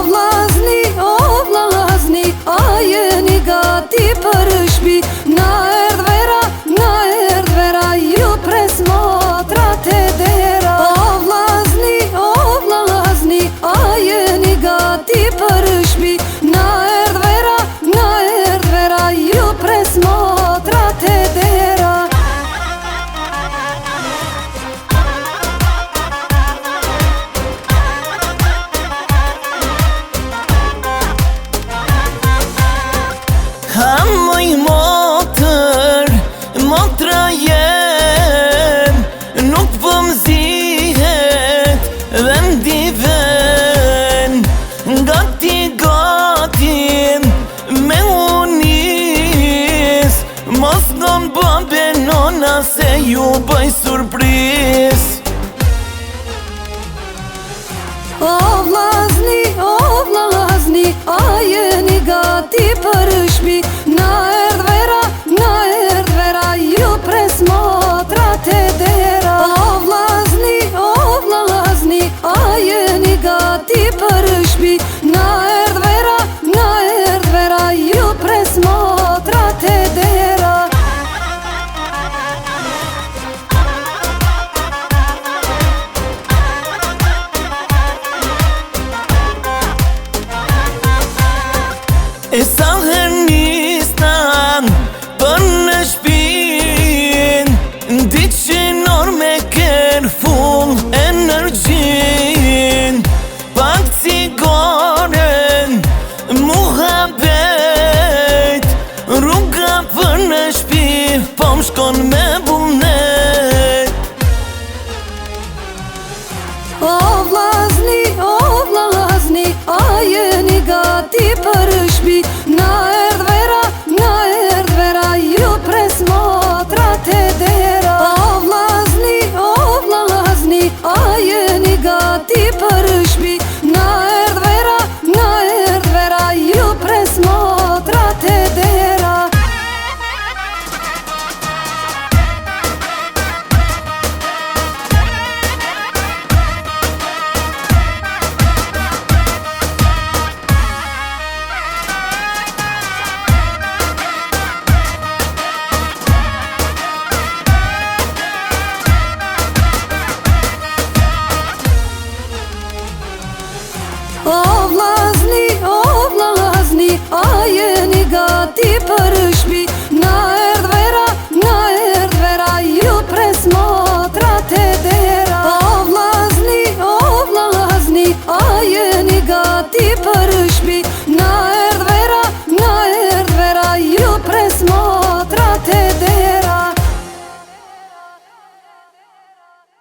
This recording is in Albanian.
vlazni, a jeni gati për shpi? Na erdh vera, ju pres motrat e dera. O vlazni, a jeni gati për shpi? Na erdh vera, ju pres motrat e dera. Moj motër, motra jem, nuk po m'zihet vendi ven. Gati me unis, mos ngon babe nona se ju bëj surpriz. O vlazni, a jeni gati për shpi? Na erdh vera, ju pres motrat e dera. O vlazni, a jeni gati për shpi? Na erdh vera, ju pres motrat e dera. Esa